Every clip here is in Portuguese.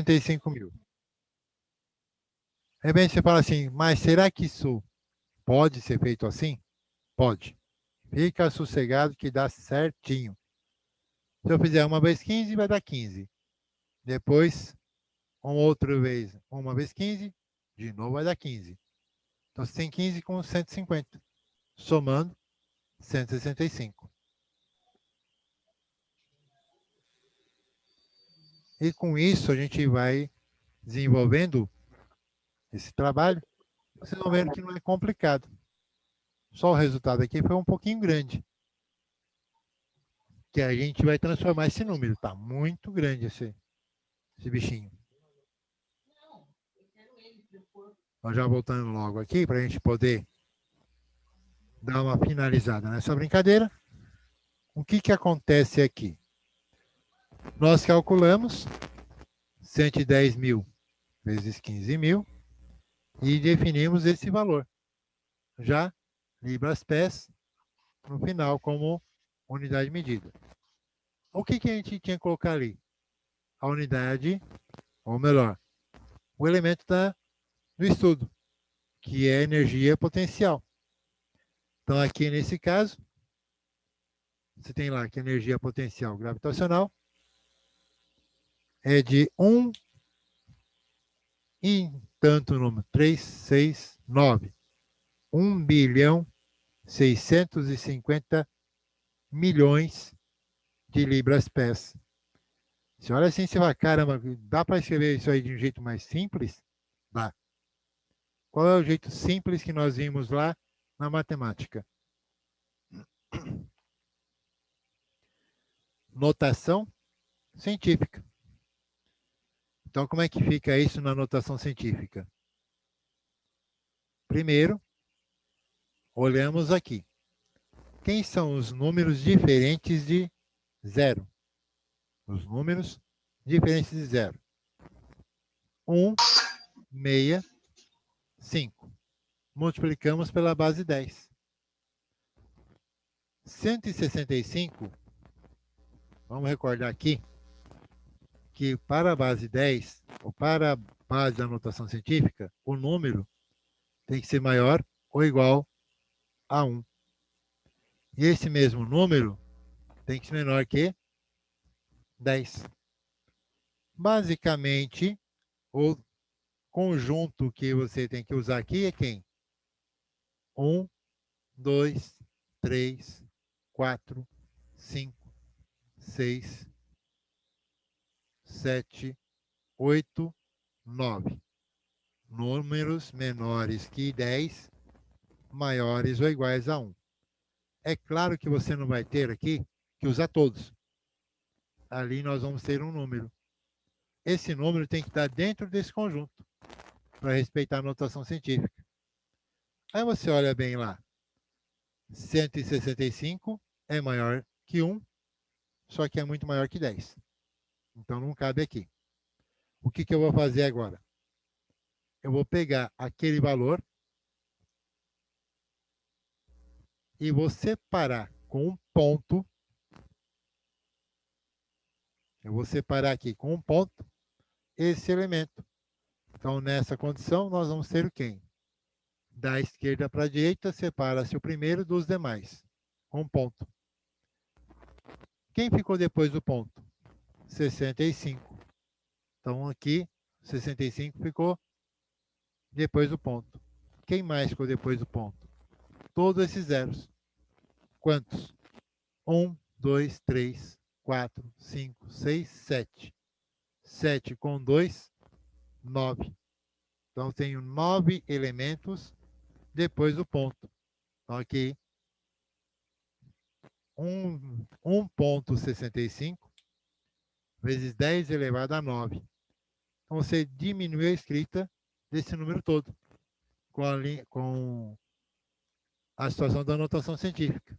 165.000. É bem, você fala assim, mas será que isso pode ser feito assim? Pode. Fica sossegado que dá certinho. Se eu fizer uma vez 15, vai dar 15. Depois, uma vez 15, de novo vai dar 15. Então, você tem 15 com 150. Somando, 165. E com isso, a gente vai desenvolvendo esse trabalho. Vocês vão vendo que não é complicado. Só o resultado aqui foi um pouquinho grande. Que a gente vai transformar esse número. Está muito grande esse bichinho. Nós já voltando logo aqui para a gente poder dar uma finalizada nessa brincadeira. O que acontece aqui? Nós calculamos 110.000 vezes 15.000 e definimos esse valor. Já libras-pés no final como unidade de medida. O que a gente tinha que colocar ali? A unidade, ou melhor, o elemento do estudo, que é energia potencial. Então, aqui nesse caso, você tem lá que a energia potencial gravitacional é de 1 e tanto número, 369. 1.650 milhões de libras-pés. Você olha assim, você fala, caramba, dá para escrever isso aí de um jeito mais simples? Dá. Qual é o jeito simples que nós vimos lá na matemática? Notação científica. Então, como é que fica isso na notação científica? Primeiro, olhamos aqui. Quem são os números diferentes de zero? Os números diferentes de zero. 1, 6, 5. Multiplicamos pela base 10. 165, vamos recordar aqui, que para a base 10, ou para a base da notação científica, o número tem que ser maior ou igual a 1. E esse mesmo número tem que ser menor que 10. Basicamente, o conjunto que você tem que usar aqui é quem? 1, 2, 3, 4, 5, 6, 7, 8, 9. Números menores que 10, maiores ou iguais a 1. É claro que você não vai ter aqui que usar todos. Ali nós vamos ter um número. Esse número tem que estar dentro desse conjunto, para respeitar a notação científica. Aí você olha bem lá. 165 é maior que 1, só que é muito maior que 10. Então não cabe aqui. O que eu vou fazer agora? Eu vou pegar aquele valor e vou separar com um ponto. Eu vou separar aqui com um ponto esse elemento. Então, nessa condição, nós vamos ter o quem? Da esquerda para a direita, separa-se o primeiro dos demais. Com um ponto. Quem ficou depois do ponto? 65. Então, aqui, 65 ficou depois do ponto. Quem mais ficou depois do ponto? Todos esses zeros. Quantos? 1, 2, 3, 4, 5, 6, 7. 7 com 2, 9. Então, eu tenho 9 elementos depois do ponto. Então, aqui, 1,65 vezes 10 elevado a 9. Então, você diminui a escrita desse número todo com a situação da notação científica.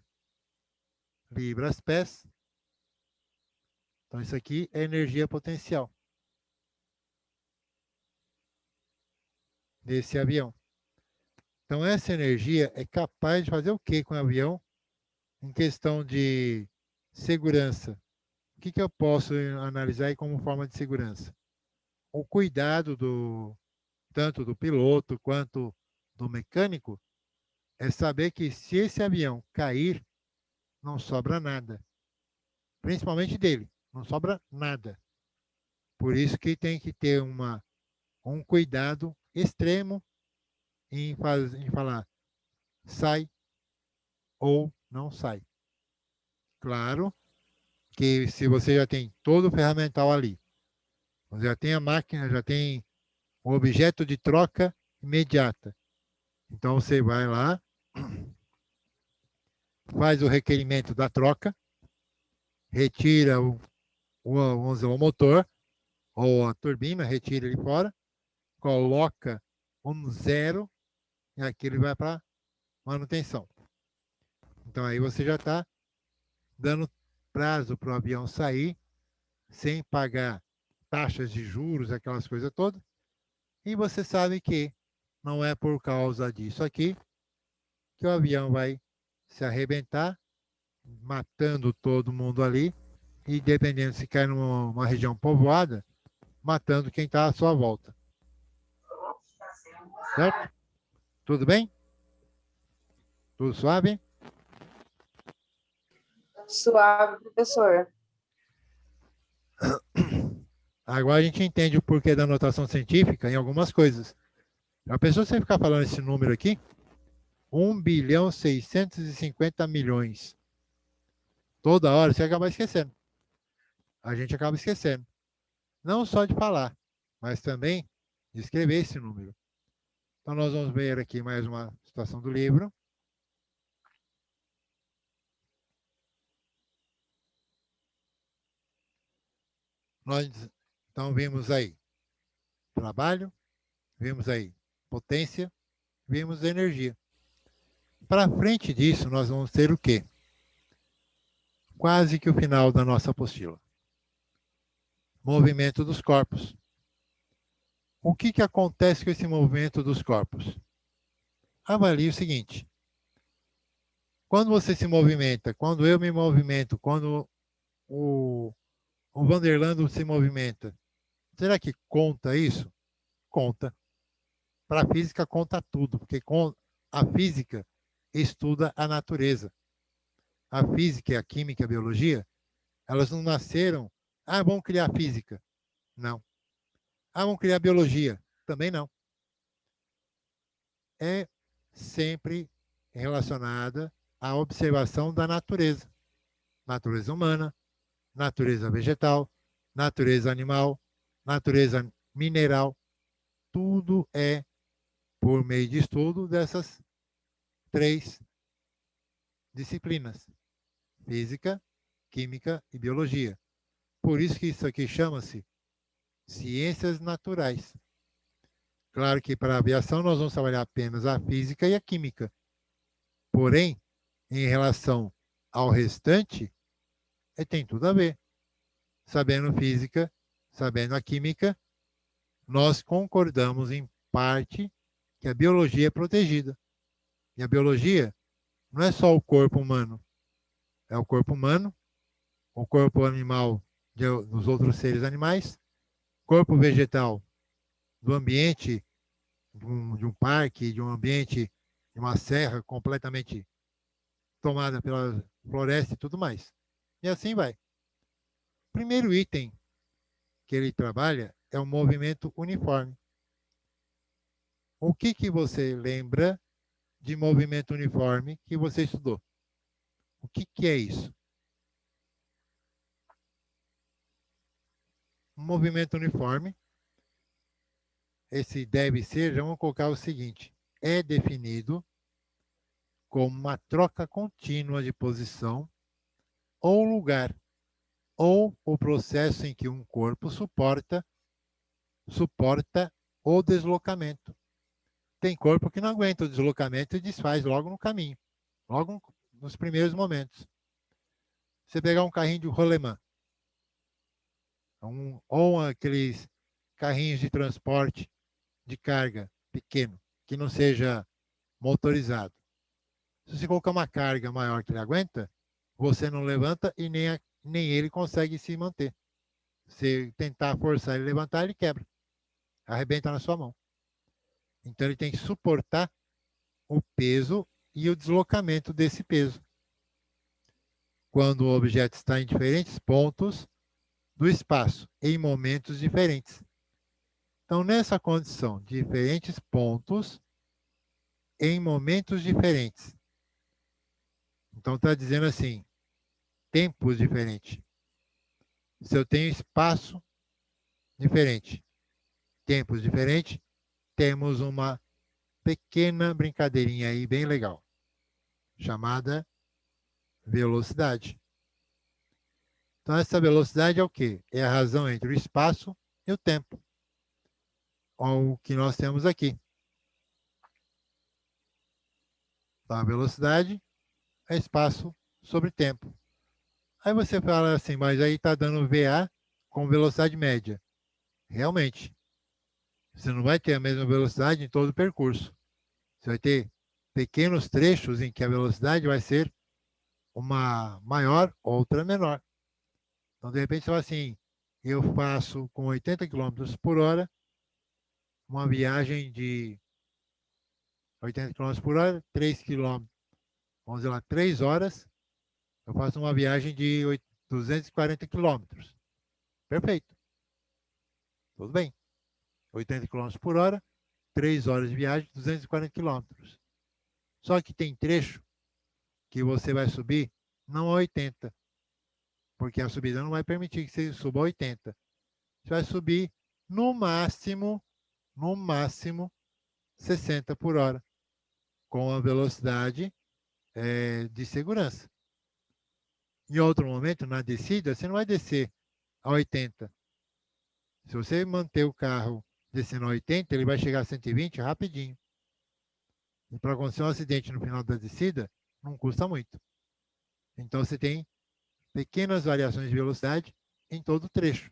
Libras-pés. Então, isso aqui é energia potencial desse avião. Então, essa energia é capaz de fazer o que com o avião em questão de segurança? O que eu posso analisar aí como forma de segurança? o cuidado tanto do piloto quanto do mecânico é saber que se esse avião cair, não sobra nada. Principalmente dele, não sobra nada. Por isso que tem que ter um cuidado extremo em falar sai ou não sai. Claro que se você já tem todo o ferramental ali, você já tem a máquina, já tem o objeto de troca imediata. Então você vai lá, faz o requerimento da troca, retira vamos dizer, o motor ou a turbina, retira ele fora, coloca um zero e aquilo vai para manutenção. Então aí você já está dando prazo para o avião sair sem pagar taxas de juros, aquelas coisas todas. E você sabe que não é por causa disso aqui que o avião vai se arrebentar, matando todo mundo ali e, dependendo se cai numa região povoada, matando quem está à sua volta. Certo? Tudo bem? Tudo suave? Suave, professor. Agora a gente entende o porquê da notação científica em algumas coisas. A pessoa você ficar falando esse número aqui, 1.650.000.000. Toda hora você acaba esquecendo. A gente acaba esquecendo. Não só de falar, mas também de escrever esse número. Então nós vamos ver aqui mais uma situação do livro. Nós então vimos aí trabalho, vimos aí potência, vimos energia. Para frente disso, nós vamos ter o quê? Quase que o final da nossa apostila. Movimento dos corpos. O que acontece com esse movimento dos corpos? Avalie o seguinte. Quando você se movimenta, quando eu me movimento, quando o Vanderlando se movimenta, será que conta isso? Conta. Para a física conta tudo, porque a física estuda a natureza. A física, a química, a biologia, elas não nasceram, vamos criar física. Não. Vamos criar biologia. Também não. É sempre relacionada à observação da natureza. Natureza humana, natureza vegetal, natureza animal, natureza mineral. Tudo é por meio de estudo dessas 3 disciplinas: física, química e biologia. Por isso que isso aqui chama-se ciências naturais. Claro que para a aviação nós vamos trabalhar apenas a física e a química. Porém, em relação ao restante, tem tudo a ver. Sabendo física, sabendo a química, nós concordamos em parte que a biologia é protegida. E a biologia não é só o corpo humano. É o corpo humano, o corpo animal dos outros seres animais, corpo vegetal do ambiente de um parque, de um ambiente, de uma serra completamente tomada pela floresta e tudo mais. E assim vai. O primeiro item que ele trabalha é o movimento uniforme. O que você lembra de movimento uniforme que você estudou? O que é isso? Um movimento uniforme, esse deve ser, vamos colocar o seguinte, é definido como uma troca contínua de posição ou lugar, ou o processo em que um corpo suporta o deslocamento. Tem corpo que não aguenta o deslocamento e desfaz logo no caminho, logo nos primeiros momentos. Você pegar um carrinho de rolemã, ou aqueles carrinhos de transporte de carga pequeno, que não seja motorizado. Se você colocar uma carga maior que ele aguenta, você não levanta e nem, nem ele consegue se manter. Se tentar forçar ele a levantar, ele quebra. arrebenta na sua mão. Então, ele tem que suportar o peso e o deslocamento desse peso. Quando o objeto está em diferentes pontos do espaço, em momentos diferentes. Então, nessa condição, diferentes pontos em momentos diferentes. Então, está dizendo assim, tempos diferentes. Se eu tenho espaço diferente, tempos diferentes, temos uma pequena brincadeirinha aí bem legal, chamada velocidade. Então, essa velocidade é o quê? É a razão entre o espaço e o tempo. O que nós temos aqui. Então, a velocidade é espaço sobre tempo. Aí você fala assim, mas aí está dando VA com velocidade média. Realmente, você não vai ter a mesma velocidade em todo o percurso. Você vai ter pequenos trechos em que a velocidade vai ser uma maior, outra menor. Então, de repente, você fala assim, eu faço com 80 km por hora uma viagem de 80 km por hora, 3 km, vamos dizer lá, 3 horas, eu faço uma viagem de 240 quilômetros. Perfeito. Tudo bem. 80 km por hora, 3 horas de viagem, 240 quilômetros. Só que tem trecho que você vai subir não a 80, porque a subida não vai permitir que você suba a 80. Você vai subir no máximo 60 por hora, com a velocidade de segurança. Em outro momento, na descida, você não vai descer a 80. Se você manter o carro descendo a 80, ele vai chegar a 120 rapidinho. E para acontecer um acidente no final da descida, não custa muito. Então você tem pequenas variações de velocidade em todo o trecho.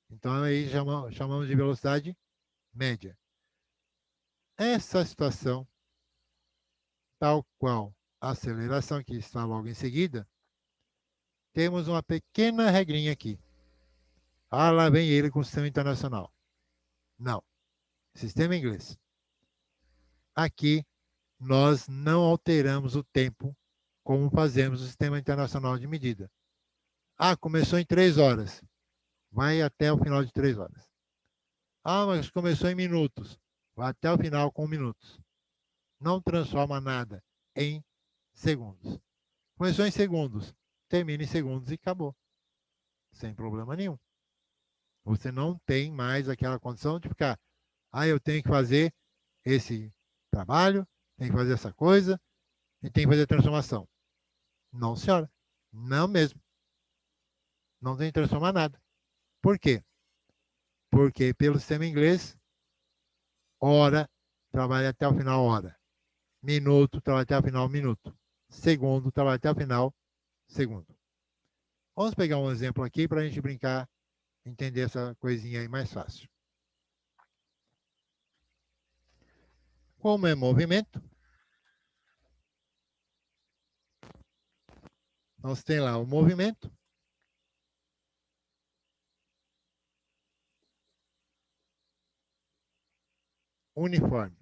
Então aí chamamos de velocidade média. Essa situação, tal qual a aceleração que está logo em seguida, temos uma pequena regrinha aqui. Ah, lá vem ele com o sistema internacional. Não. Sistema inglês. Aqui, nós não alteramos o tempo como fazemos o sistema internacional de medida. Ah, começou em 3 horas. Vai até o final de 3 horas. Ah, mas começou em minutos. Vai até o final com minutos. Não transforma nada em segundos. Começou em segundos. Termina em segundos e acabou. Sem problema nenhum. Você não tem mais aquela condição de ficar, eu tenho que fazer esse trabalho, tenho que fazer essa coisa e tenho que fazer a transformação. Não, senhora. Não mesmo. Não tem que transformar nada. Por quê? Porque pelo sistema inglês, hora trabalha até o final, hora. Minuto trabalha até o final, minuto. Segundo trabalha até o final, segundo. Vamos pegar um exemplo aqui para a gente brincar, entender essa coisinha aí mais fácil. Como é movimento, nós temos lá o movimento, uniforme.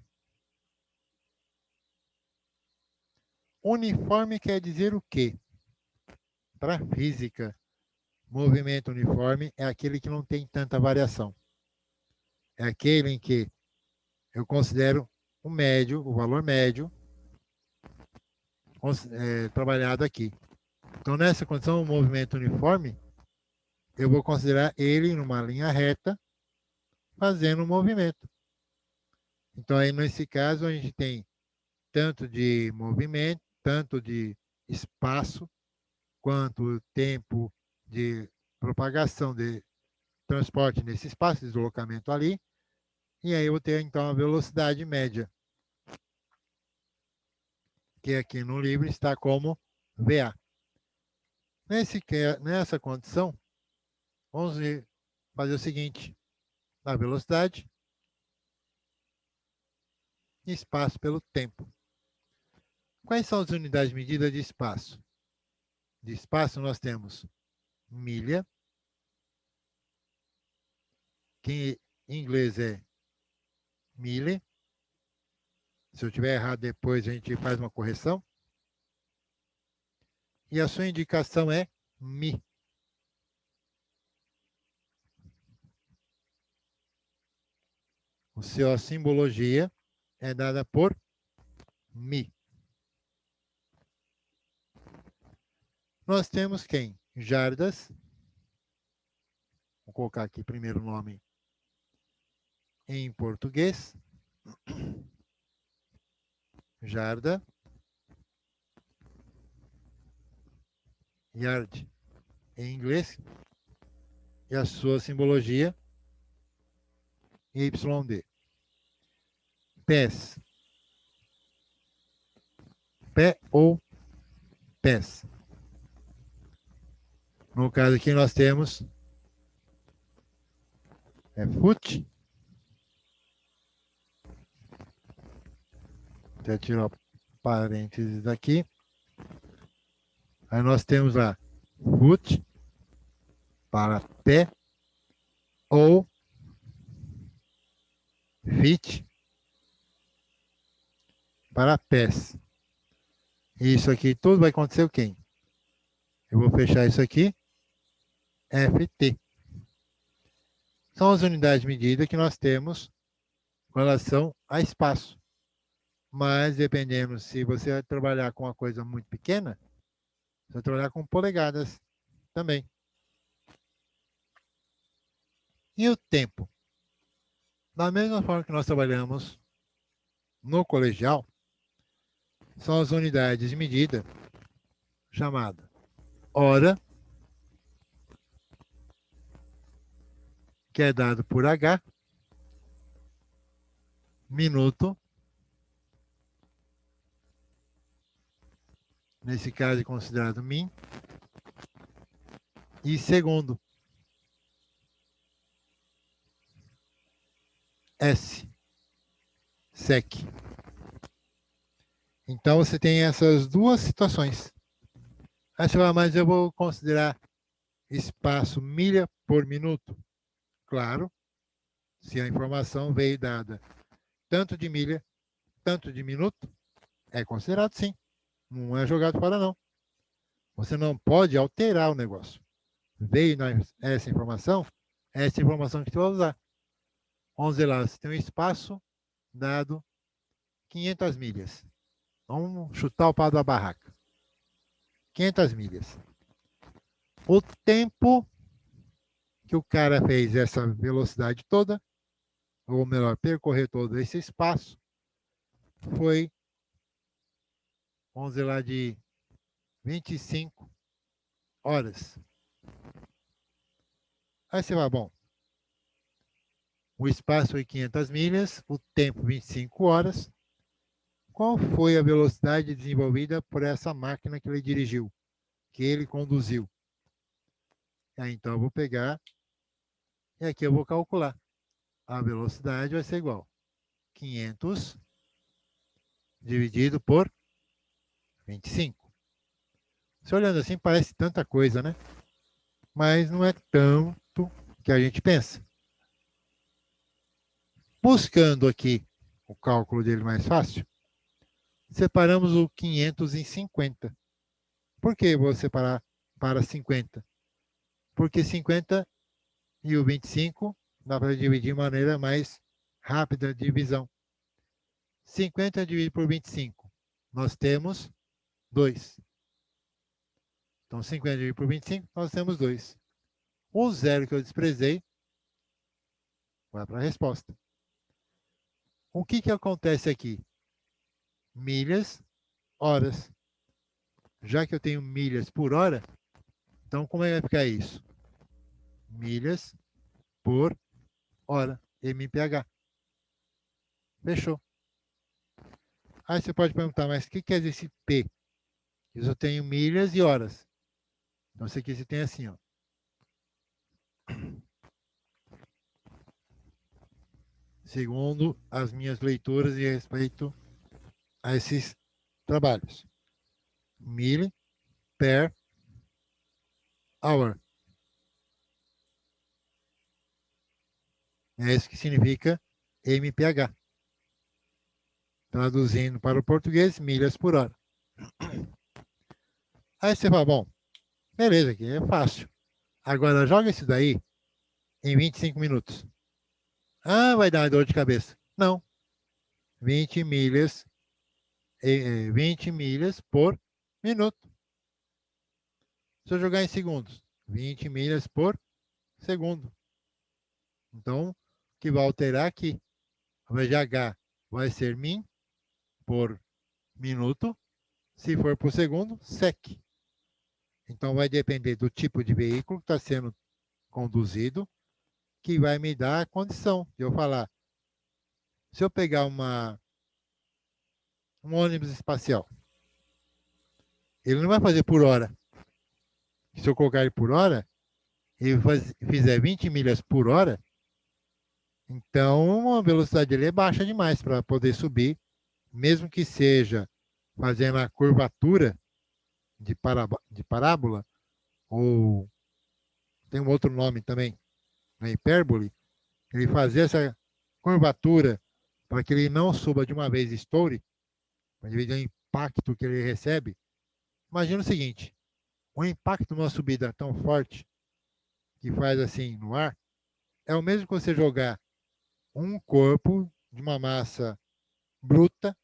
Uniforme quer dizer o quê? Para a física, movimento uniforme é aquele que não tem tanta variação. É aquele em que eu considero o médio, o valor médio, trabalhado aqui. Então, nessa condição, o movimento uniforme, eu vou considerar ele numa linha reta, fazendo um movimento. Então, aí nesse caso, a gente tem tanto de movimento, tanto de espaço, quanto tempo de propagação de transporte nesse espaço, deslocamento ali. E aí eu vou ter, então, a velocidade média, que aqui no livro está como VA. Nessa condição, vamos fazer o seguinte, a velocidade, espaço pelo tempo. Quais são as unidades de medida de espaço? De espaço nós temos milha, que Em inglês é mile. Se eu tiver errado depois, a gente faz uma correção. E a sua indicação é mi. A sua simbologia é dada por mi. Nós temos quem? Jardas. Vou colocar aqui primeiro o nome em português. Jarda. Yard em inglês. E a sua simbologia YD. Pés. Pé ou pés. No caso aqui nós temos foot. Até tirar parênteses aqui. Aí nós temos lá foot para pé ou feet para pés. Isso aqui tudo vai acontecer o quê? Eu vou fechar isso aqui. FT. São as unidades de medida que nós temos com relação a espaço. Mas dependendo se você vai trabalhar com uma coisa muito pequena, você vai trabalhar com polegadas também. E o tempo? Da mesma forma que nós trabalhamos no colegial, são as unidades de medida chamada hora, que é dado por H, minuto, nesse caso é considerado min, e segundo, S, sec. Então você tem essas duas situações. Aí você fala, mas eu vou considerar espaço milha por minuto. Claro, se a informação veio dada tanto de milha, tanto de minuto, é considerado sim. Não é jogado fora não. Você não pode alterar o negócio. Veio essa informação que você vai usar. Vamos dizer lá, você tem um espaço dado 500 milhas. Vamos chutar o pau da barraca. 500 milhas. O tempo que o cara fez essa velocidade toda, ou melhor, percorrer todo esse espaço, foi, vamos dizer lá, de 25 horas. Aí você vai, bom, o espaço foi 500 milhas, o tempo 25 horas. Qual foi a velocidade desenvolvida por essa máquina que ele dirigiu, que ele conduziu? Aí, então eu vou pegar e aqui eu vou calcular. A velocidade vai ser igual 500 dividido por 25. Se olhando assim parece tanta coisa, né? Mas não é tanto que a gente pensa. Buscando aqui o cálculo dele mais fácil, separamos o 500 em 50. Por que vou separar para 50? Porque 50 e o 25 dá para dividir de maneira mais rápida de divisão. 50 dividido por 25, nós temos 2. Então, 50 dividido por 25, nós temos 2. O zero que eu desprezei vai para a resposta. O que acontece aqui? Milhas, horas. Já que eu tenho milhas por hora, então como é que vai ficar isso? Milhas por hora, MPH. Fechou. Aí você pode perguntar, mas o que quer dizer esse P? Eu tenho milhas e horas. Então, isso aqui você tem assim, ó. Segundo as minhas leituras e respeito a esses trabalhos. Mile per hour. É isso que significa MPH. Traduzindo para o português, milhas por hora. Aí você fala, bom, beleza, aqui é fácil. Agora joga isso daí em 25 minutos. Ah, vai dar uma dor de cabeça. Não. 20 milhas, 20 milhas por minuto. Se eu jogar em segundos, 20 milhas por segundo. Então, o que vai alterar aqui? Ao invés de H, vai ser min por minuto. Se for por segundo, sec. Então, vai depender do tipo de veículo que está sendo conduzido, que vai me dar a condição de eu falar. Se eu pegar um ônibus espacial, ele não vai fazer por hora. Se eu colocar ele por hora, ele fizer 20 milhas por hora, então a velocidade dele é baixa demais para poder subir, mesmo que seja fazendo a curvatura de parábola, ou tem um outro nome também, a hipérbole, ele fazer essa curvatura para que ele não suba de uma vez e estoure, devido ao impacto que ele recebe. Imagina o seguinte, o impacto numa subida tão forte que faz assim no ar, é o mesmo que você jogar um corpo de uma massa bruta,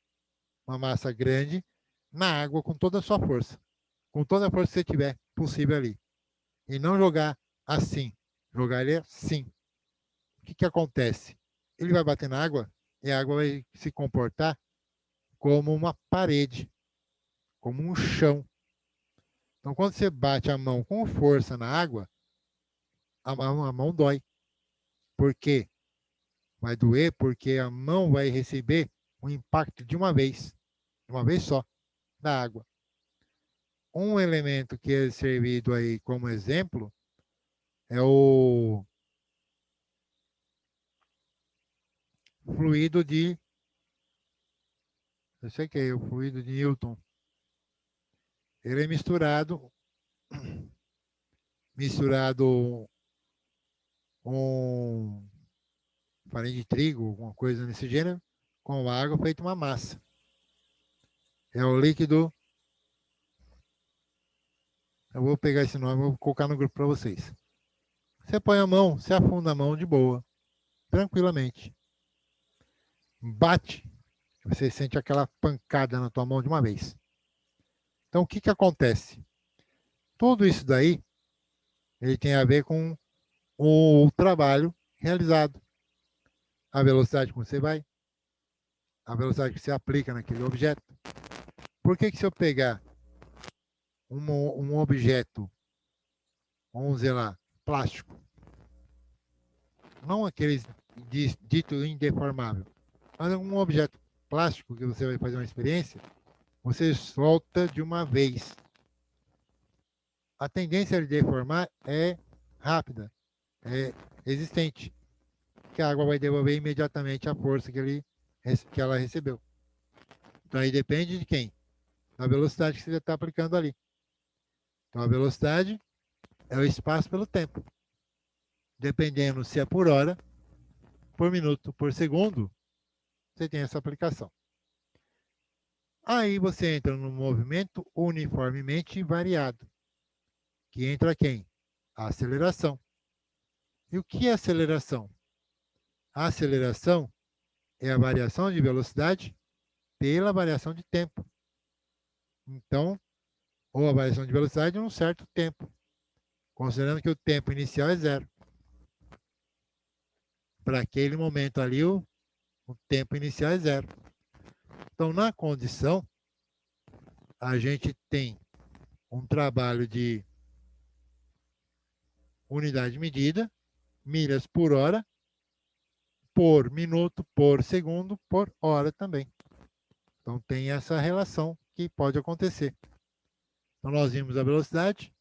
uma massa grande, na água com toda a sua força. Com toda a força que você tiver possível ali. E não jogar assim. Jogar ele assim. O que acontece? Ele vai bater na água e a água vai se comportar como uma parede, como um chão. Então, quando você bate a mão com força na água, a mão dói. Por quê? Vai doer porque a mão vai receber o impacto de uma vez só, da água. Um elemento que é servido aí como exemplo é o fluido de, eu sei que é o fluido de Newton. Ele é misturado com farinha de trigo, alguma coisa nesse gênero, com água feita uma massa. É o líquido, eu vou pegar esse nome, vou colocar no grupo para vocês. Você põe a mão, você afunda a mão de boa, tranquilamente. Bate, você sente aquela pancada na tua mão de uma vez. Então, o que acontece? Tudo isso daí, ele tem a ver com o trabalho realizado. A velocidade que você vai, a velocidade que você aplica naquele objeto. Por que se eu pegar um objeto, vamos dizer lá, plástico, não aqueles dito indeformável, mas um objeto plástico que você vai fazer uma experiência, você solta de uma vez. A tendência de deformar é rápida, é existente, que a água vai devolver imediatamente a força que ela recebeu. Então aí depende de quem? Da velocidade que você está aplicando ali. Então a velocidade é o espaço pelo tempo. Dependendo se é por hora, por minuto, por segundo, você tem essa aplicação. Aí você entra no movimento uniformemente variado, que entra quem? A aceleração. E o que é aceleração? A aceleração é a variação de velocidade pela variação de tempo. Então, ou a variação de velocidade em um certo tempo, considerando que o tempo inicial é zero. Para aquele momento ali, o tempo inicial é zero. Então, na condição, a gente tem um trabalho de unidade de medida, milhas por hora, por minuto, por segundo, por hora também. Então, tem essa relação que pode acontecer. Então, nós vimos a velocidade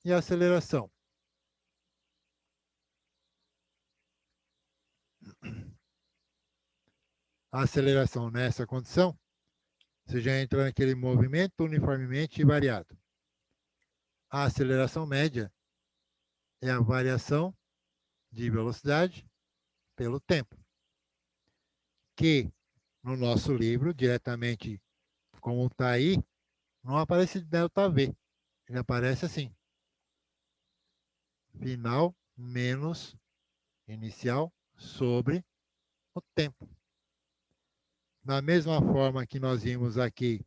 e a aceleração. A aceleração nessa condição, você já entra naquele movimento uniformemente variado. A aceleração média é a variação de velocidade pelo tempo. Que no nosso livro, diretamente como está aí, não aparece ΔV. Ele aparece assim. Final menos inicial sobre o tempo. Da mesma forma que nós vimos aqui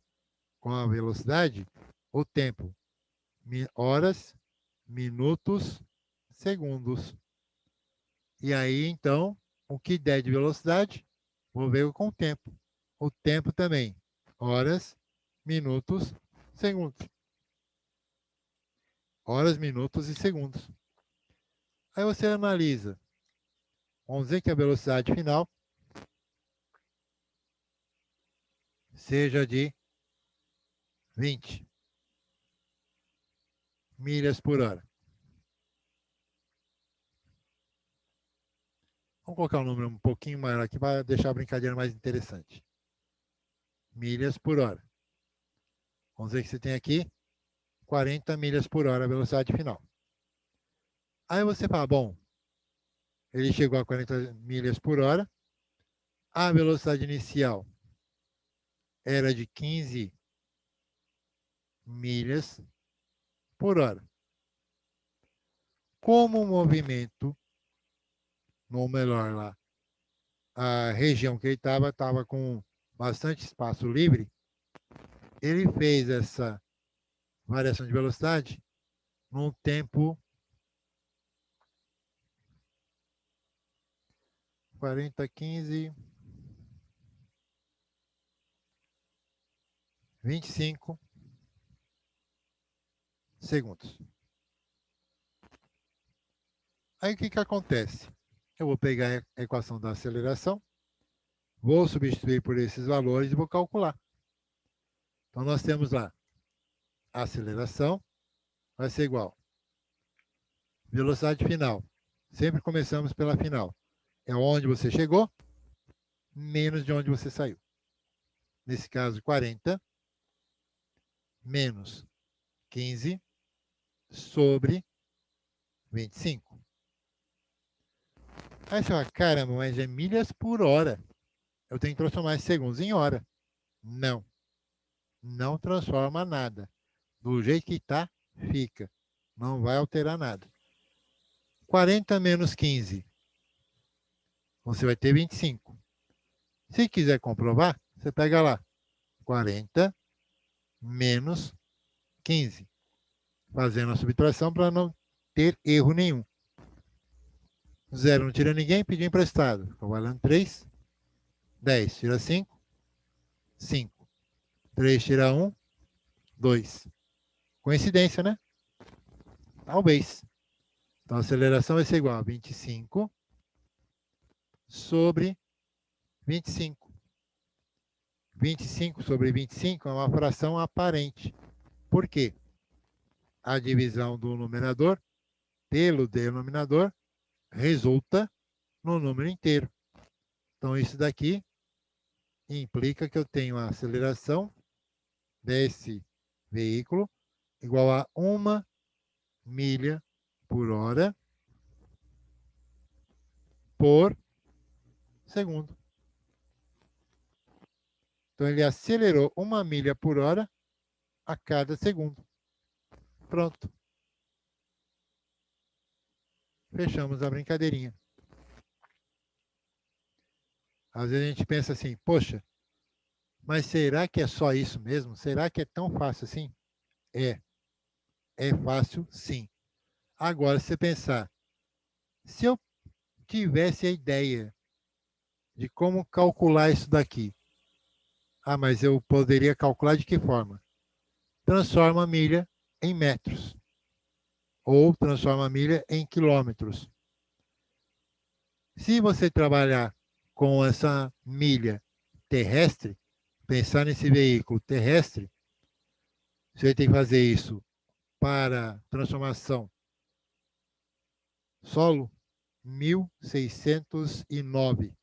com a velocidade, o tempo, horas, minutos, segundos. E aí, então, o que der de velocidade, vou ver com o tempo. O tempo também, horas, minutos, segundos. Horas, minutos e segundos. Aí você analisa. Vamos dizer que a velocidade final seja de 20 milhas por hora. Vamos colocar um número um pouquinho maior aqui para deixar a brincadeira mais interessante. Milhas por hora. Vamos dizer que você tem aqui 40 milhas por hora a velocidade final. Aí você fala, bom, ele chegou a 40 milhas por hora. A velocidade inicial era de 15 milhas por hora. Como o movimento, ou melhor lá, a região que ele estava com bastante espaço livre, ele fez essa variação de velocidade num tempo 40, 15, 25 segundos. Aí o que acontece? Eu vou pegar a equação da aceleração, vou substituir por esses valores e vou calcular. Então nós temos lá a aceleração vai ser igual velocidade final. Sempre começamos pela final. É onde você chegou, menos de onde você saiu. Nesse caso, 40 menos 15 sobre 25. Aí você fala, caramba, mas é milhas por hora. Eu tenho que transformar esses segundos em hora. Não. Não transforma nada. Do jeito que está, fica. Não vai alterar nada. 40 menos 15. Você vai ter 25. Se quiser comprovar, você pega lá. 40 menos 15. Fazendo a subtração para não ter erro nenhum. 0 não tira ninguém, pediu emprestado. Ficou valendo 3. 10 tira 5. 5. 3 tira 1. 2. Coincidência, né? Talvez. Então a aceleração vai ser igual a 25 sobre 25. 25 sobre 25 é uma fração aparente. Por quê? A divisão do numerador pelo denominador resulta no número inteiro. Então, isso daqui implica que eu tenho a aceleração desse veículo igual a 1 milha por hora por segundo. Então, ele acelerou 1 milha por hora a cada segundo. Pronto. Fechamos a brincadeirinha. Às vezes a gente pensa assim, poxa, mas será que é só isso mesmo? Será que é tão fácil assim? É. É fácil, sim. Agora, se você pensar, se eu tivesse a ideia de como calcular isso daqui, mas eu poderia calcular de que forma? Transforma a milha em metros. Ou transforma a milha em quilômetros. Se você trabalhar com essa milha terrestre, pensar nesse veículo terrestre, você tem que fazer isso para transformação solo 1609.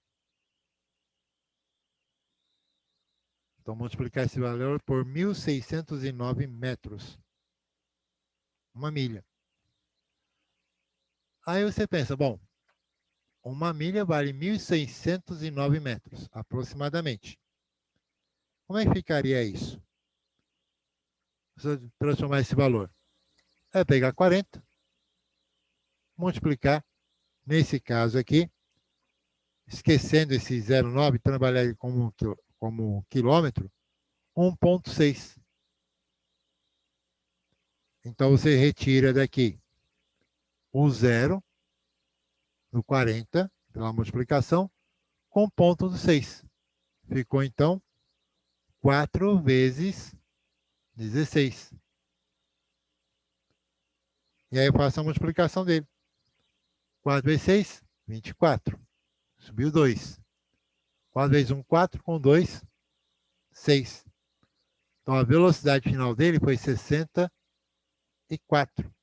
Então, multiplicar esse valor por 1609 metros. 1 milha. Aí você pensa, bom, Uma milha vale 1.609 metros, aproximadamente. Como é que ficaria isso? Se eu transformar esse valor? É pegar 40, multiplicar, nesse caso aqui, esquecendo esse 0,9, trabalhar ele como quilômetro, 1,6. Então, você retira daqui o zero no 40, pela multiplicação, com ponto do 6. Ficou, então, 4 vezes 16. E aí eu faço a multiplicação dele. 4 vezes 6, 24. Subiu 2. 4 vezes 1, 4. Com 2, 6. Então, a velocidade final dele foi 64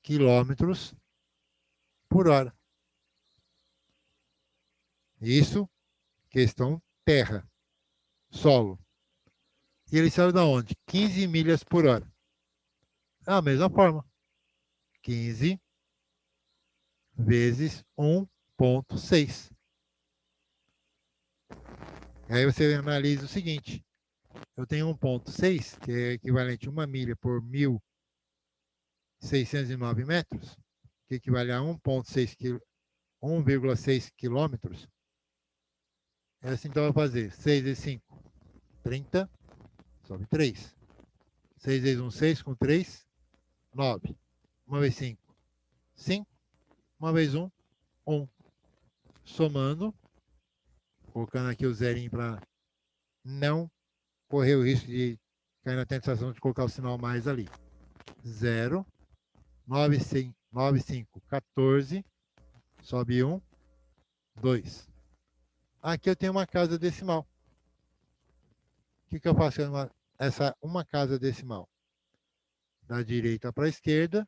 quilômetros por hora. Isso, questão terra, solo. E ele saiu da onde? 15 milhas por hora. É a mesma forma. 15 vezes 1,6. Aí você analisa o seguinte. Eu tenho 1,6, que é equivalente a 1 milha por 1.609 metros, que equivale a 1,6 quilômetros. É assim que eu vou fazer. 6 vezes 5, 30, sobe 3. 6 vezes 1, 6, com 3, 9. 1 vezes 5, 5. 1 vezes 1, 1. Somando, colocando aqui o zerinho para não correr o risco de cair na tentação de colocar o sinal mais ali. 0, 9, 5, 14, sobe 1, 2. Aqui eu tenho uma casa decimal. O que eu faço com essa uma casa decimal? Da direita para a esquerda,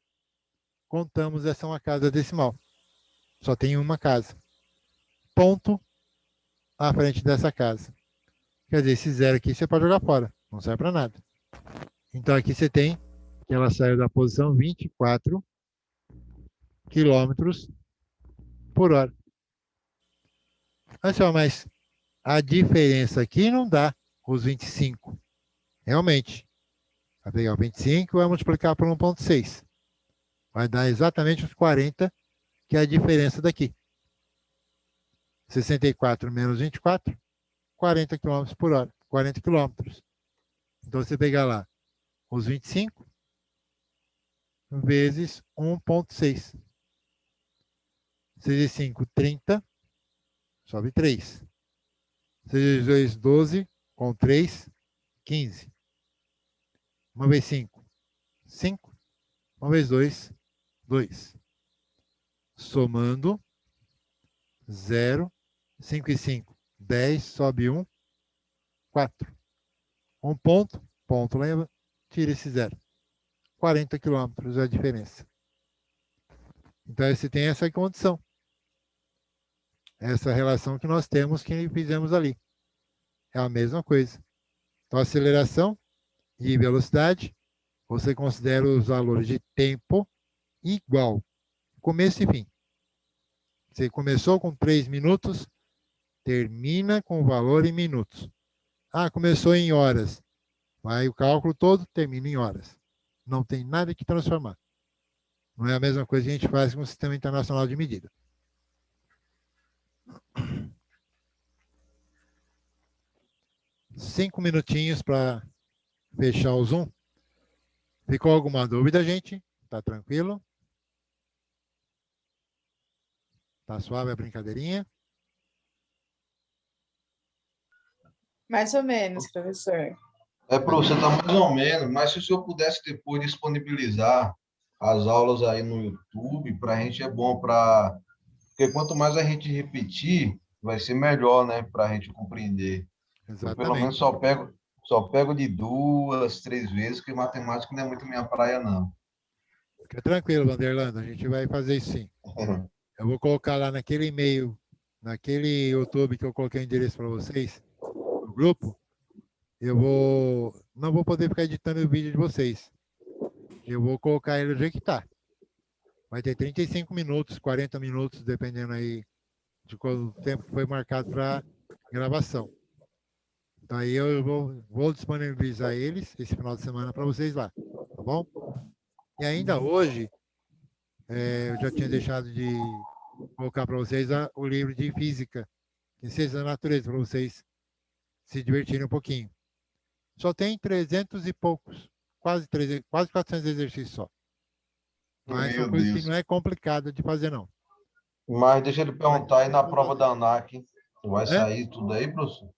contamos essa uma casa decimal. Só tem uma casa. Ponto à frente dessa casa. Quer dizer, esse zero aqui você pode jogar fora. Não serve para nada. Então aqui você tem que ela saiu da posição 24 quilômetros por hora. Olha só, mas a diferença aqui não dá os 25. Realmente. Vai pegar o 25 e vai multiplicar por 1,6. Vai dar exatamente os 40, que é a diferença daqui. 64 menos 24, 40 km por hora. 40 quilômetros. Então, você pegar lá os 25 vezes 1,6. 6 vezes 5, 30. Sobe 3. 6 vezes 2, 12. Com 3, 15. 1 vezes 5, 5. 1 vezes 2, 2. Somando, 0. 5 e 5, 10. Sobe 1, 4. Um ponto, ponto, lembra? Tira esse 0. 40 quilômetros é a diferença. Então, você tem essa condição. Essa relação que nós temos que fizemos ali. É a mesma coisa. Então, aceleração e velocidade, você considera os valores de tempo igual, começo e fim. Você começou com 3 minutos, termina com o valor em minutos. Ah, começou em horas. Vai o cálculo todo, termina em horas. Não tem nada que transformar. Não é a mesma coisa que a gente faz com o Sistema Internacional de Medida. Cinco minutinhos para fechar o Zoom. Ficou alguma dúvida, gente? Tá tranquilo? Tá suave a brincadeirinha? Mais ou menos, professor. Professor, tá mais ou menos, mas se o senhor pudesse depois disponibilizar as aulas aí no YouTube, para a gente é bom para. Porque quanto mais a gente repetir, vai ser melhor, né, para a gente compreender. Eu, pelo menos, Exatamente. só pego de 2, 3 vezes, porque matemática não é muito minha praia, não. Fica tranquilo, Vanderlando. A gente vai fazer isso sim. Eu vou colocar lá naquele e-mail, naquele YouTube que eu coloquei o endereço para vocês, no grupo. Não vou poder ficar editando o vídeo de vocês. Eu vou colocar ele do jeito que está. Vai ter 35 minutos, 40 minutos, dependendo aí o tempo que foi marcado para gravação. Então, aí eu vou disponibilizar eles esse final de semana para vocês lá, tá bom? E ainda hoje, eu já tinha deixado de colocar para vocês o livro de física, ciência da natureza, para vocês se divertirem um pouquinho. Só tem 300 e poucos, quase 400 exercícios só. Mas são Meu coisas Deus. que não é complicado de fazer, não. Mas deixa ele perguntar aí na prova da ANAC, vai sair tudo aí, professor?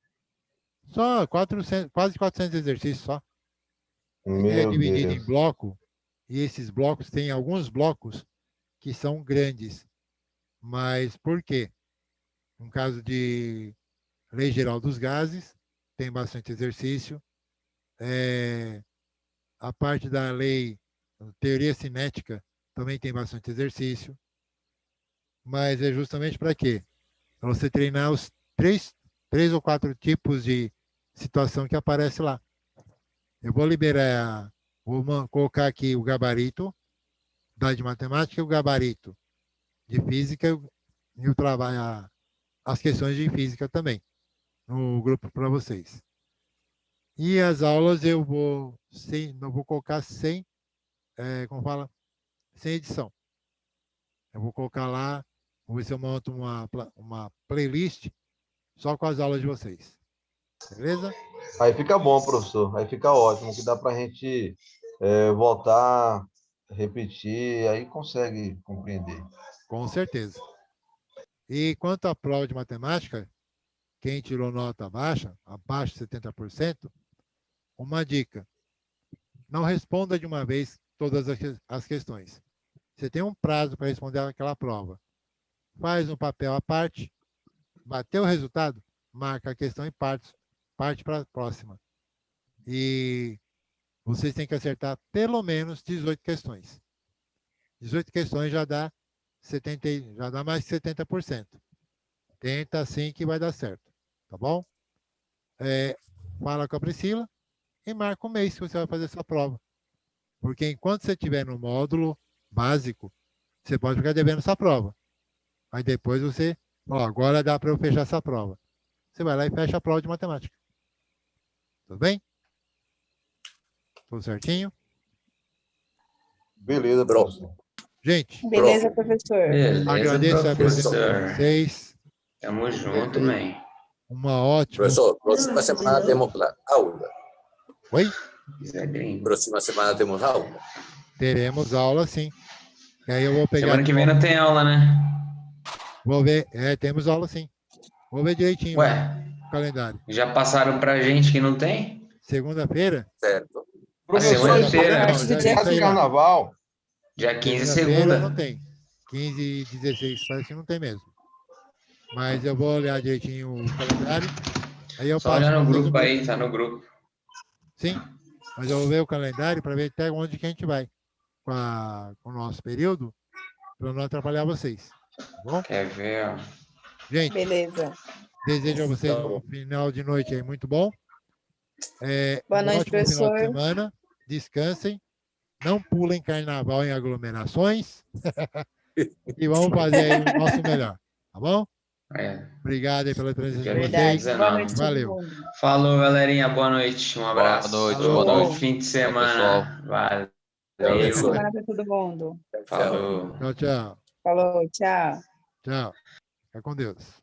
Só 400, quase 400 exercícios só. É Meu dividido em Deus. bloco, e esses blocos, tem alguns blocos que são grandes. Mas por quê? No caso de Lei Geral dos Gases, tem bastante exercício. A parte da lei, teoria cinética, também tem bastante exercício. Mas é justamente para quê? Para você treinar os três ou quatro tipos de situação que aparece lá. Eu vou liberar, vou colocar aqui o gabarito de matemática e o gabarito de física e o trabalho, as questões de física também, no grupo para vocês. E as aulas eu vou colocar sem, como fala, sem edição. Eu vou colocar lá, vou ver se eu monto uma playlist só com as aulas de vocês. Beleza? Aí fica bom, professor. Aí fica ótimo, que dá para a gente voltar, repetir, aí consegue compreender. Com certeza. E quanto à prova de matemática, quem tirou nota baixa, abaixo de 70%, uma dica. Não responda de uma vez todas as questões. Você tem um prazo para responder aquela prova. Faz um papel à parte, bateu o resultado, marca a questão e parte para a próxima. E vocês têm que acertar pelo menos 18 questões. 18 questões já dá mais de 70%. Tenta assim que vai dar certo, tá bom? Fala com a Priscila e marca o mês que você vai fazer essa prova. Porque enquanto você estiver no módulo básico, você pode ficar devendo essa prova. Aí depois você, agora dá para eu fechar essa prova. Você vai lá e fecha a prova de matemática. Tudo bem? Tudo certinho? Beleza, professor. Gente, Beleza, professor. Beleza, agradeço a presença de professor. vocês. Tamo junto, man. Uma ótima. Professor, próxima semana temos aula. Oi? Zé Gringo. Próxima semana temos aula. Teremos aula, sim. E aí eu vou pegar. Semana que vem não tem aula, né? Vou ver. Temos aula, sim. Vou ver direitinho Ué, o calendário. já passaram pra gente que não tem? Segunda-feira? Certo. A semana inteira. Parte do dia Esse carnaval, Dia 15 Segunda-feira segunda. não tem. 15 e 16 parece que não tem mesmo. Mas eu vou olhar direitinho o calendário. Aí eu Só passo olhar no pra grupo vocês. aí, tá no grupo. Sim, mas eu vou ver o calendário para ver até onde que a gente vai com o nosso período, para não atrapalhar vocês. Tá bom? Quer ver, ó. Gente, Beleza. desejo a vocês Tá bom. um final de noite aí muito bom. Boa Um noite, ótimo final de professor. semana. Descansem. Não pulem carnaval em aglomerações. E vamos fazer aí o nosso melhor. Tá bom? É. Obrigado aí pela presença de Verdade. vocês. Boa noite, todo Valeu. mundo. Falou, galerinha. Boa noite. Um abraço. Boa noite, Falou. boa Bom noite. fim de semana. Valeu. Boa Valeu. semana para todo mundo. Falou. Tchau, tchau. Falou, tchau. Tchau. Fica com Deus.